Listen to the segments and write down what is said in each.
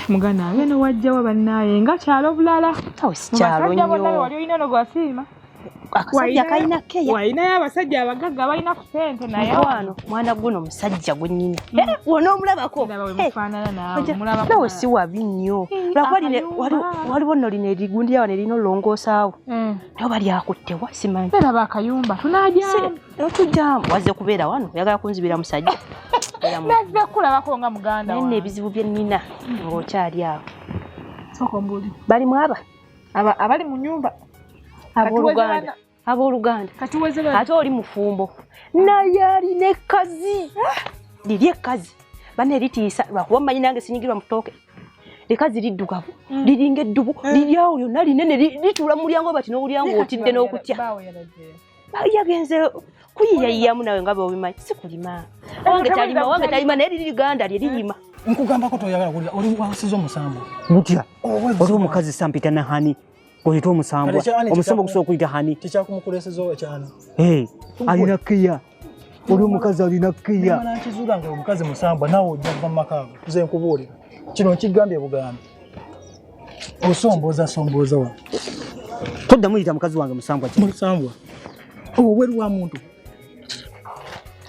mugana wange no wajja wa bannaye nga kyalo bulala tawo si kyalo nnyo wali olina no gwasiima akasajja kalina keya walina abasajja abagagga balina ku ssente naye wano mwana guno musajja gwennyini wona omulabako mufaanana naawe mulabako nawe si wabi nnyo waliwo nno lino erigundi yawa nerina olongoosaawo nayo bali akuttewa simanyi eraba akayumba tunajyamu tujjamu wazze kubeera wano oyagala kunzibira musajja nazze kulabako nga muganda naye n'ebizibu bye nnina ng'okyali awo soko mbuli balimu abali mu nyumba abooluganda ate oli mufumbo naye alina ekkazi liri ekkazi banne eritiisa lwakuba mmanyi nange sinyigirwa mu ttooke likazi liddugavu liringa eddubu liri awo lyonna linene lituula mu mulyango bati n'obulyango otidde n'okutya yagenze kuyiyayiyamu nawe nga bweobimanyi si kulima wange talima naye liri liganda lye lirima nkugambako toyagala kulya oli wasiza omusambo mutya oli omukazi sampita na hani oyita omusambwa omusambo gusobola okuyita hani tekyakumukulesezo ekyani alina keya oli omukazi alina keya nakizuula nga omukazi musambwa nawe ojja kuva mu makaago nze nkubuulira kino nkigambye bugambe osombooza wa todda muyita mukazi wange musambwa musambwa obweru wa muntu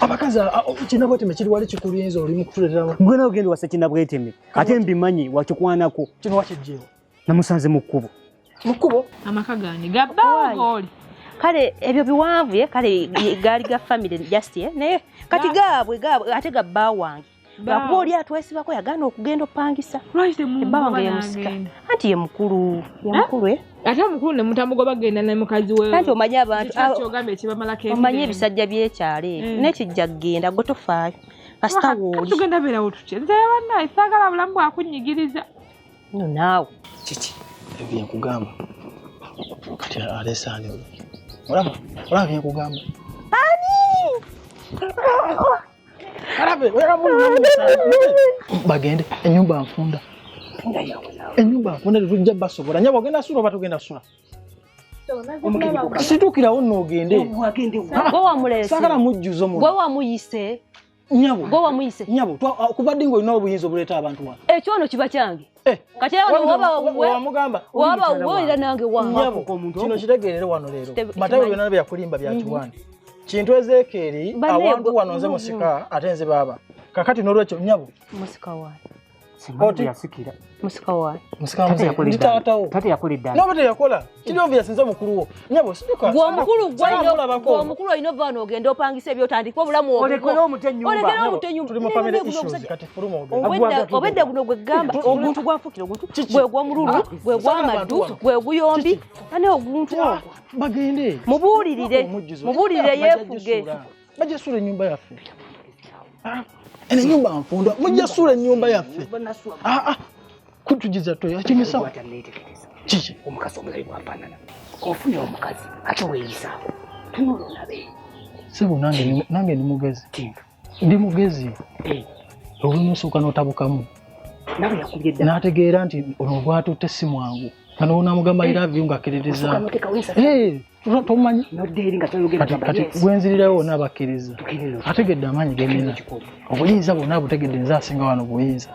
abakazi kinabweteme kiri wali kikuliyinza oli mukutuleetera gwe nawe ogenda wasa kinabweteme ate mbimanyi wakikwanako kino wakijjeewo namusanze mu kkubo amaka gani gabbawoli kale ebyo biwanvu kale gaali ga family just naye kati gaabwe ate gabbaa wange lwakuba oli atwesibako yagaana okugenda opangisa ebba wange yemusika anti ye mukulu ate omukulu ne mutamugo bagenda ne mukazi we anti omanyi abantu kyogambe ekibamalako omanyi ebisajja by'ekyalo n'ekijja kgenda gwe tofaayo kasita wooli tugenda beerawo tutya nze bannaye saagala bulamu bwakunnyigiriza no naawe kiki ebyenkugamba kati alesaani olaba byenkugamba bagende enyumba nfunda tujja basobola nyaba ogenda sula oba tugenda sula situukirawo noogende saagala mujjuzo gwe wamuyise nyabo kubadde ng'olina obuyinza obuleeta abantu wano ekyono kiba kyange kati wamugamba waba woolera nange nyabo kino kitegeerere wano leero matayo byonna bye yakulimba bya kiwani kintu Ezeekeri awantu wano nze musika ate nze baaba kakati n'olwekyo nyabo musika waani yasikira musika waani tate yakolidda noba teyakola kiri obvious nze mukulu wo nyabo situka gw'omukulu olina ova n'ogenda opangisa ebyotandika obulamu olekera omutenyumba tuli mu family issues kati fuluma obedde guno gwe gamba oguntu gwafukira oguntu gwe gw'omululu gwe gw'amaddu gwe guyombi ane oguntu ogwo bagende mubuulirire yeefuge bajja sula ennyumba yaffe ene nyumba nfunda mujja sula ennyumba yaffe kutugiza toyo akimisawo kiki omukazi omulayi bwafaanana ofunye omukazi ate weeyisaako tunula olabe sebo nange ndi mugezi olumusooka n'otabukamu nawe yakubye dda n'ategeera nti ono gwatutte si mwangu kano namugamba iravyo ng'akkiririza tomanyi kati gwenzirirawo n'abakkiriza ategedde amaanyi genina obuyinza bwonna butegedde nze asinga wano buyinza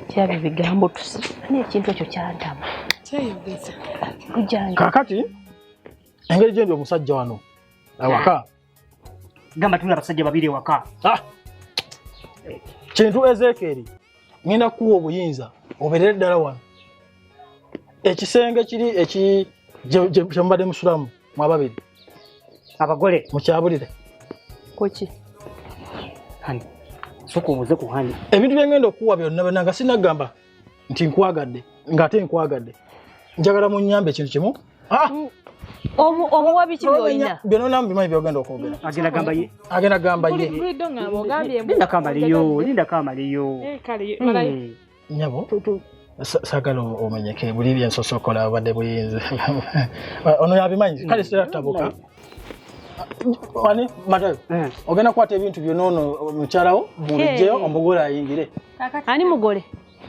kiraba ebigambo tusi n'ekintu ekyo kyantama kaakati engeri gyendi omusajja wano awaka gamba tuna abasajja babiri ewaka kintu Ezeekeri ngenda kuwa obuyinza obeerere ddala wano ekisenge kiri kyemubadde musulamu mwababiri abagole mukyabulire kuki hani soko obuze ku hani ebintu byengenda okuwa byonna bennanga sinagamba nti nkwagadde ng'ate nkwagadde njagala munyambe ekintu kimu omuwa biki byolina byonna namu bimanyi byogenda okwogera agenda gamba ye linda kamaliyo nyabo sagala omenyeke buli byensosokola badde buyinza ono yabimanyi kale siratabuka wani matayo ogenda kwata ebintu byonna ono mukyalawo bulijjeyo omugole ayingire ani mugole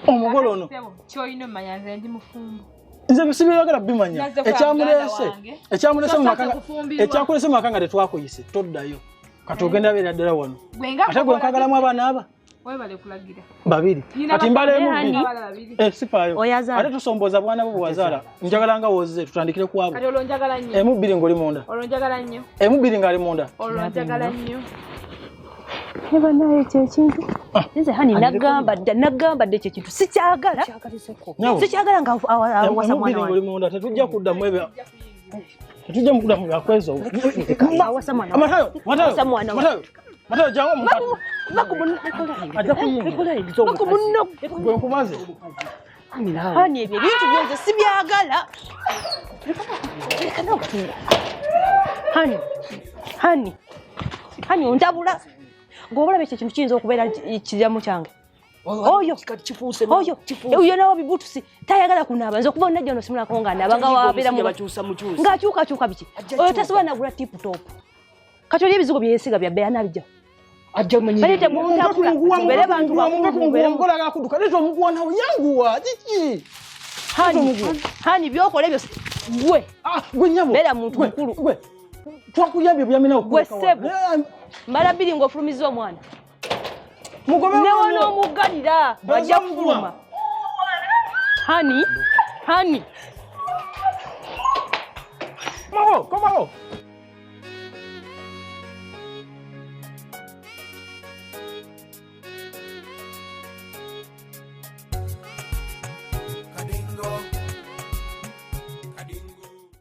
omugole ono kyoyina omanya nze ndi mufumbo nze bisibiragala bimanya ekyakulese mu maka nga tetwakuyise toddayo kati ogenda abeera ddala wano ate gwe nkagalamu abaana aba Webale kulagira. Babiri. Kati mbale mu. Sipayo. Oyazaala. Ate tusomboza bwana bo bwazala. Njagala nga woze tutandikire kwabo. Kati olonjagala nnyo. Mubiri ngoli munda. Olonjagala nnyo. Mubiri ngali munda. Olonjagala nnyo. Eba naye kyekintu. Nze hani nagamba dde kyekintu sikyagala. Sikyagala nga awasa mwana wange. Ngoli munda tetujja kudda mu ebe. Tetujja mukudda mu yakwezo. Awasa mwana. Matayo. Matayo jango mu. Aja kuyinga. Gwe nkumaze. Hani ebyo bintu byonze sibyagala. Hani ontabula. Gobola beche kintu kiyinza okubeera kiryamu kyange. Oyo kifuuse. Oyo nawo bibutusi tayagala kunaaba nze okuba onnajja no simulako nga naabanga wabeera mu bakyusa mukyusa. Ng'akyuka biki? Oyo tasobola nagula tip top. Kati oli ebizigo byesiga bya beya nabijja. Ajja manyi. Balete muntabula. Mbere bantu ngola gakuduka leto omuguwa nawe yanguwa kiki. Hani byokola ebyo gwe. Gwe nyamo. Bera muntu mukulu. Gwe. Twakuyambye byamina okukola. Gwe sebo. Mara biri ng'ofulumiza omwana. Newo n'omuggalira ajja kufuluma. Hani. Mawo, komawo.